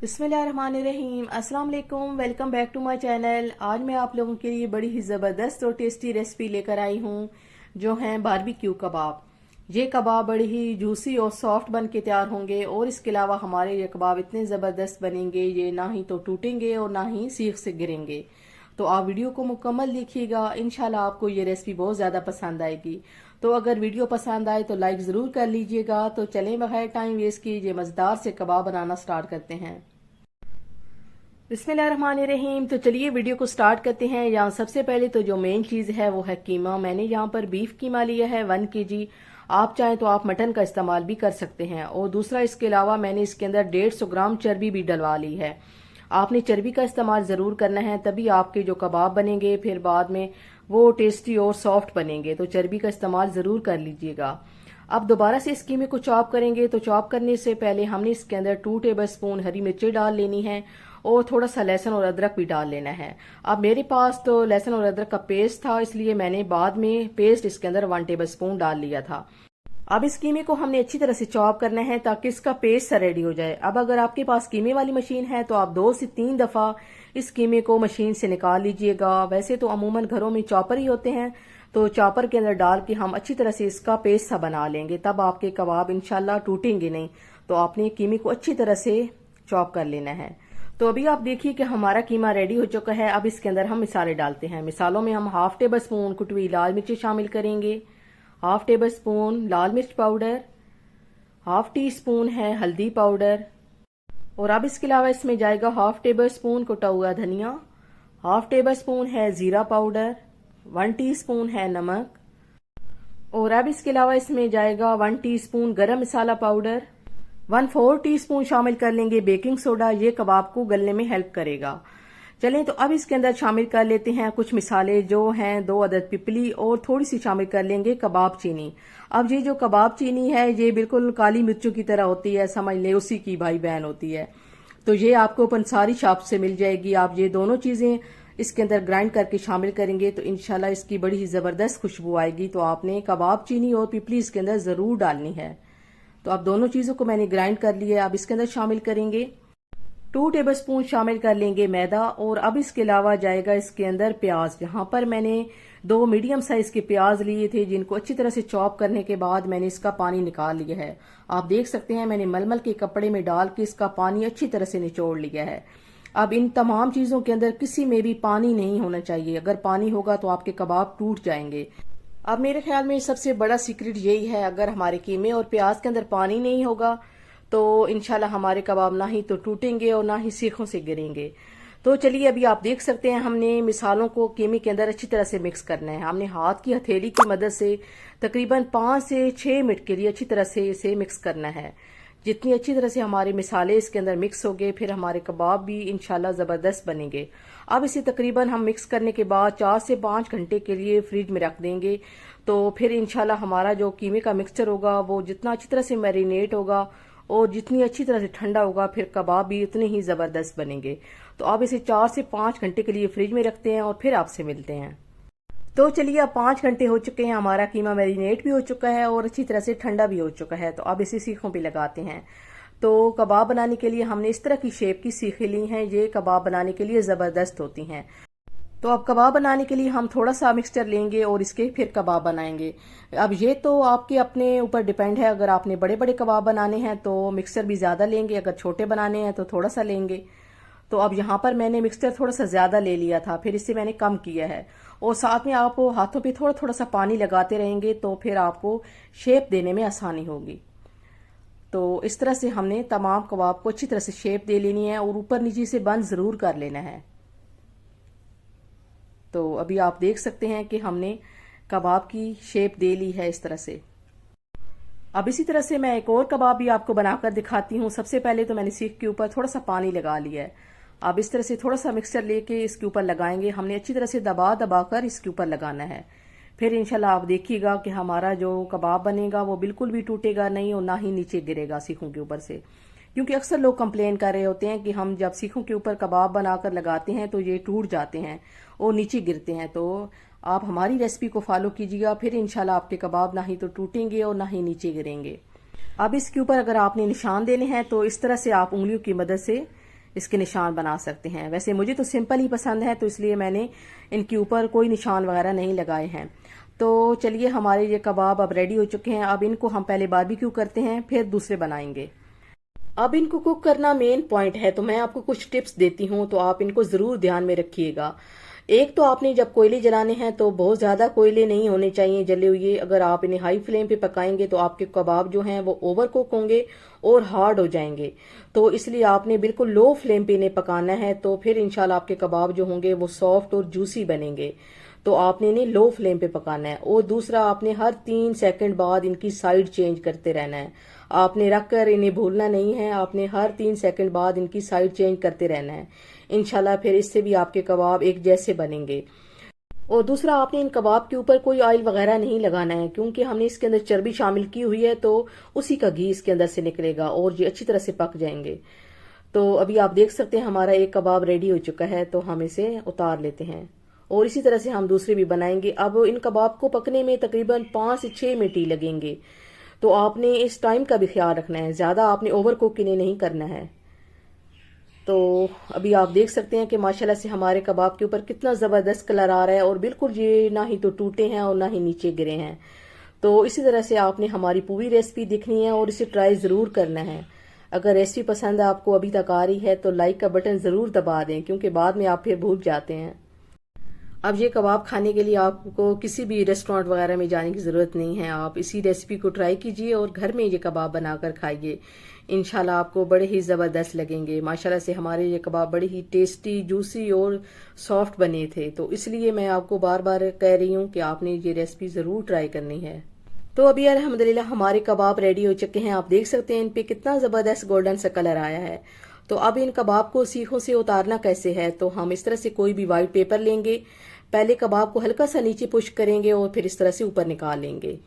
बिस्मिल्लाहिर्रहमानिर्रहीम। अस्सलाम वालेकुम। Welcome back to my channel. आज मैं आप लोगों के लिए बड़ी ही ज़बरदस्त और टेस्टी रेसिपी लेकर आई हूँ जो है बारबेक्यू कबाब। ये कबाब बड़ी ही जूसी और सॉफ्ट बन के तैयार होंगे और इसके अलावा हमारे ये कबाब इतने ज़बरदस्त बनेंगे, ये ना ही तो टूटेंगे और ना ही सीख से गिरेंगे। तो आप वीडियो को मुकम्मल देखिएगा, इंशाल्लाह आपको ये रेसिपी बहुत ज़्यादा पसंद आएगी। तो अगर वीडियो पसंद आए तो लाइक ज़रूर कर लीजिएगा। तो चलें बगैर टाइम वेस्ट कीजिए मज़ेदार से कबाब बनाना स्टार्ट करते हैं। बिस्मिल्लाहिर्रहमानिर्रहीम। तो चलिए वीडियो को स्टार्ट करते हैं। यहाँ सबसे पहले तो जो मेन चीज़ है वो है कीमा। मैंने यहाँ पर बीफ कीमा लिया है 1 kg। आप चाहें तो आप मटन का इस्तेमाल भी कर सकते हैं। और दूसरा इसके अलावा मैंने इसके अंदर 150 ग्राम चर्बी भी डलवा ली है। आपने चर्बी का इस्तेमाल ज़रूर करना है, तभी आपके जो कबाब बनेंगे फिर बाद में वो टेस्टी और सॉफ्ट बनेंगे। तो चर्बी का इस्तेमाल ज़रूर कर लीजिएगा। अब दोबारा से इस कीमे को चॉप करेंगे। तो चॉप करने से पहले हमने इसके अंदर 2 टेबलस्पून हरी मिर्ची डाल लेनी है और थोड़ा सा लहसुन और अदरक भी डाल लेना है। अब मेरे पास तो लहसुन और अदरक का पेस्ट था, इसलिए मैंने बाद में पेस्ट इसके अंदर 1 टेबलस्पून डाल लिया था। अब इस कीमे को हमने अच्छी तरह से चॉप करना है ताकि इसका पेस्ट सा रेडी हो जाए। अब अगर आपके पास कीमे वाली मशीन है तो आप 2 से 3 दफ़ा इस कीमे को मशीन से निकाल लीजिएगा। वैसे तो अमूमन घरों में चॉपर ही होते हैं, तो चॉपर के अंदर डाल के हम अच्छी तरह से इसका पेस्ट सा बना लेंगे, तब आपके कबाब इंशाल्लाह टूटेंगे नहीं। तो आपने कीमे को अच्छी तरह से चॉप कर लेना है। तो अभी आप देखिए कि हमारा कीमा रेडी हो चुका है। अब इसके अंदर हम मिसाले डालते हैं। मिसालों में हम 1/2 टेबलस्पून कुटी हुई लाल मिर्ची शामिल करेंगे, 1/2 टेबलस्पून लाल मिर्च पाउडर, 1/2 टीस्पून है हल्दी पाउडर, और अब इसके अलावा इसमें जाएगा 1/2 टेबलस्पून कुटा हुआ धनिया, 1/2 टेबलस्पून है जीरा पाउडर, 1 टीस्पून है नमक, और अब इसके अलावा इसमें जाएगा 1 टीस्पून गरम मसाला पाउडर, 1/4 टीस्पून शामिल कर लेंगे बेकिंग सोडा। ये कबाब को गलने में हेल्प करेगा। चलें तो अब इसके अंदर शामिल कर लेते हैं कुछ मिसाले जो हैं 2 अदद पिपली, और थोड़ी सी शामिल कर लेंगे कबाब चीनी। अब ये जो कबाब चीनी है ये बिल्कुल काली मिर्चों की तरह होती है, समझ ले उसी की भाई बहन होती है। तो ये आपको पंसारी शॉप से मिल जाएगी। आप ये दोनों चीज़ें इसके अंदर ग्राइंड करके शामिल करेंगे तो इंशाल्लाह इसकी बड़ी ही ज़बरदस्त खुशबू आएगी। तो आपने कबाब चीनी और पिपली इसके अंदर ज़रूर डालनी है। तो अब दोनों चीज़ों को मैंने ग्राइंड कर लिया है। अब इसके अंदर शामिल करेंगे 2 टेबलस्पून शामिल कर लेंगे मैदा, और अब इसके अलावा जाएगा इसके अंदर प्याज। यहाँ पर मैंने 2 मीडियम साइज के प्याज लिए थे जिनको अच्छी तरह से चॉप करने के बाद मैंने इसका पानी निकाल लिया है। आप देख सकते हैं मैंने मलमल के कपड़े में डाल के इसका पानी अच्छी तरह से निचोड़ लिया है। अब इन तमाम चीज़ों के अंदर किसी में भी पानी नहीं होना चाहिए। अगर पानी होगा तो आपके कबाब टूट जाएंगे। अब मेरे ख्याल में सबसे बड़ा सीक्रेट यही है, अगर हमारे कीमे और प्याज के अंदर पानी नहीं होगा तो इंशाल्लाह हमारे कबाब ना ही तो टूटेंगे और ना ही सीखों से गिरेंगे। तो चलिए अभी आप देख सकते हैं हमने मिसालों को कीमे के अंदर अच्छी तरह से मिक्स करना है। हमने हाथ की हथेली की मदद से तकरीबन 5 से 6 मिनट के लिए अच्छी तरह से इसे मिक्स करना है। जितनी अच्छी तरह से हमारे मिसाले इसके अंदर मिक्स हो गए फिर हमारे कबाब भी इंशाल्लाह ज़बरदस्त बनेंगे। अब इसे तकरीबन हम मिक्स करने के बाद 4 से 5 घंटे के लिए फ्रिज में रख देंगे। तो फिर इंशाल्लाह हमारा जो कीमे का मिक्सचर होगा वो जितना अच्छी तरह से मैरिनेट होगा और जितनी अच्छी तरह से ठंडा होगा फिर कबाब भी उतने ही ज़बरदस्त बनेंगे। तो अब इसे 4 से 5 घंटे के लिए फ्रिज में रखते हैं और फिर आपसे मिलते हैं। तो चलिए अब 5 घंटे हो चुके हैं, हमारा कीमा मैरिनेट भी हो चुका है और अच्छी तरह से ठंडा भी हो चुका है। तो अब इसे सीखों पे लगाते हैं। तो कबाब बनाने के लिए हमने इस तरह की शेप की सीखें ली हैं। ये कबाब बनाने के लिए ज़बरदस्त होती हैं। तो अब कबाब बनाने के लिए हम थोड़ा सा मिक्सचर लेंगे और इसके फिर कबाब बनाएंगे। अब ये तो आपके अपने ऊपर डिपेंड है। अगर आपने बड़े बड़े कबाब बनाने हैं तो मिक्सचर भी ज़्यादा लेंगे, अगर छोटे बनाने हैं तो थोड़ा सा लेंगे। तो अब यहाँ पर मैंने मिक्सचर थोड़ा सा ज़्यादा ले लिया था, फिर इससे मैंने कम किया है। और साथ में आप हाथों पे थोड़ा थोड़ा सा पानी लगाते रहेंगे तो फिर आपको शेप देने में आसानी होगी। तो इस तरह से हमने तमाम कबाब को अच्छी तरह से शेप दे लेनी है और ऊपर नीचे से बंद ज़रूर कर लेना है। तो अभी आप देख सकते हैं कि हमने कबाब की शेप दे ली है इस तरह से। अब इसी तरह से मैं एक और कबाब भी आपको बनाकर दिखाती हूँ। सबसे पहले तो मैंने सीख के ऊपर थोड़ा सा पानी लगा लिया है। अब इस तरह से थोड़ा सा मिक्सचर लेके इसके ऊपर लगाएंगे। हमने अच्छी तरह से दबा दबा कर इसके ऊपर लगाना है। फिर इंशाल्लाह आप देखिएगा कि हमारा जो कबाब बनेगा वो बिल्कुल भी टूटेगा नहीं और ना ही नीचे गिरेगा सीखों के ऊपर से। क्योंकि अक्सर लोग कंप्लेन कर रहे होते हैं कि हम जब सीखों के ऊपर कबाब बनाकर लगाते हैं तो ये टूट जाते हैं और नीचे गिरते हैं। तो आप हमारी रेसिपी को फॉलो कीजिएगा, फिर इंशाल्लाह आपके कबाब ना ही तो टूटेंगे और ना ही नीचे गिरेंगे। अब इसके ऊपर अगर आपने निशान देने हैं तो इस तरह से आप उंगलियों की मदद से इसके निशान बना सकते हैं। वैसे मुझे तो सिंपल ही पसंद है, तो इसलिए मैंने इनके ऊपर कोई निशान वगैरह नहीं लगाए हैं। तो चलिए, हमारे ये कबाब अब रेडी हो चुके हैं। अब इनको हम पहले बारबेक्यू करते हैं, फिर दूसरे बनाएंगे। अब इनको कुक करना मेन पॉइंट है, तो मैं आपको कुछ टिप्स देती हूँ, तो आप इनको ज़रूर ध्यान में रखिएगा। एक तो आपने जब कोयले जलाने हैं तो बहुत ज़्यादा कोयले नहीं होने चाहिए जले हुए। अगर आप इन्हें हाई फ्लेम पे पकाएंगे तो आपके कबाब जो हैं वो ओवर कुक होंगे और हार्ड हो जाएंगे। तो इसलिए आपने बिल्कुल लो फ्लेम पे इन्हें पकाना है, तो फिर इंशाल्लाह आपके कबाब जो होंगे वो सॉफ्ट और जूसी बनेंगे। तो आपने इन्हें लो फ्लेम पे पकाना है। और दूसरा, आपने हर 3 सेकंड बाद इनकी साइड चेंज करते रहना है। आपने रख कर इन्हें भूलना नहीं है, आपने हर 3 सेकंड बाद इनकी साइड चेंज करते रहना है। इंशाल्लाह फिर इससे भी आपके कबाब एक जैसे बनेंगे। और दूसरा, आपने इन कबाब के ऊपर कोई ऑयल वगैरह नहीं लगाना है, क्योंकि हमने इसके अंदर चर्बी शामिल की हुई है, तो उसी का घी इसके अंदर से निकलेगा और ये अच्छी तरह से पक जाएंगे। तो अभी आप देख सकते हैं हमारा एक कबाब रेडी हो चुका है, तो हम इसे उतार लेते हैं और इसी तरह से हम दूसरे भी बनाएंगे। अब इन कबाब को पकने में तकरीबन 5 से 6 मिनट ही लगेंगे, तो आपने इस टाइम का भी ख्याल रखना है, ज़्यादा आपने ओवर कुक इन्हें नहीं करना है। तो अभी आप देख सकते हैं कि माशाल्लाह से हमारे कबाब के ऊपर कितना ज़बरदस्त कलर आ रहा है और बिल्कुल ये ना ही तो टूटे हैं और ना ही नीचे गिरे हैं। तो इसी तरह से आपने हमारी पूरी रेसिपी देखनी है और इसे ट्राई ज़रूर करना है। अगर रेसिपी पसंद आपको अभी तक आ रही है तो लाइक का बटन ज़रूर दबा दें, क्योंकि बाद में आप फिर भूल जाते हैं। अब ये कबाब खाने के लिए आपको किसी भी रेस्टोरेंट वगैरह में जाने की ज़रूरत नहीं है। आप इसी रेसिपी को ट्राई कीजिए और घर में ये कबाब बनाकर खाइए। इंशाल्लाह आपको बड़े ही ज़बरदस्त लगेंगे। माशाल्लाह से हमारे ये कबाब बड़े ही टेस्टी, जूसी और सॉफ्ट बने थे, तो इसलिए मैं आपको बार बार कह रही हूँ कि आपने ये रेसिपी ज़रूर ट्राई करनी है। तो अभी अल्हम्दुलिल्लाह हमारे कबाब रेडी हो चुके हैं। आप देख सकते हैं इन पे कितना ज़बरदस्त गोल्डन सा कलर आया है। तो अब इन कबाब को सीखों से उतारना कैसे है, तो हम इस तरह से कोई भी वाइट पेपर लेंगे, पहले कबाब को हल्का सा नीचे पुश करेंगे और फिर इस तरह से ऊपर निकाल लेंगे।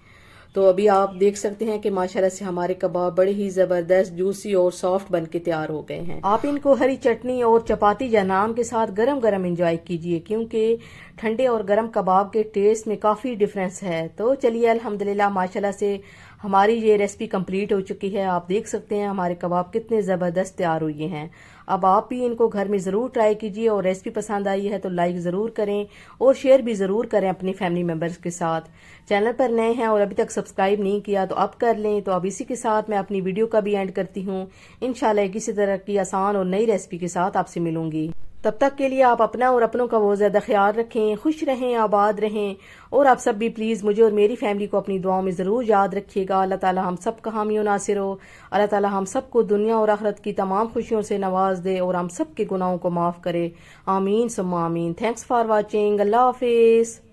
तो अभी आप देख सकते हैं कि माशाल्लाह से हमारे कबाब बड़े ही ज़बरदस्त, जूसी और सॉफ्ट बन के तैयार हो गए हैं। आप इनको हरी चटनी और चपाती या नान के साथ गरम गरम एंजॉय कीजिए, क्योंकि ठंडे और गरम कबाब के टेस्ट में काफ़ी डिफरेंस है। तो चलिए, अल्हम्दुलिल्लाह माशाल्लाह से हमारी ये रेसिपी कंप्लीट हो चुकी है। आप देख सकते हैं हमारे कबाब कितने ज़बरदस्त तैयार हुए हैं। अब आप भी इनको घर में ज़रूर ट्राई कीजिए और रेसिपी पसंद आई है तो लाइक ज़रूर करें और शेयर भी ज़रूर करें अपनी फैमिली मेम्बर्स के साथ। चैनल पर नए हैं और अभी तक सब्सक्राइब नहीं किया तो अब कर लें। तो अब इसी के साथ मैं अपनी वीडियो का भी एंड करती हूँ। इंशाल्लाह किसी तरह की आसान और नई रेसिपी के साथ आपसे मिलूंगी। तब तक के लिए आप अपना और अपनों का बहुत ज़्यादा ख्याल रखें, खुश रहें, आबाद रहें। और आप सब भी प्लीज़ मुझे और मेरी फैमिली को अपनी दुआओं में ज़रूर याद रखिएगा। अल्लाह ताला हम सब का हामी और नासिर हो। अल्लाह ताला हम सबको दुनिया और आखिरत की तमाम खुशियों से नवाज दे और हम सब के गुनाहों को माफ़ करे। आमीन सुम्मा आमीन। Thanks for watching. अल्लाह हाफिज़।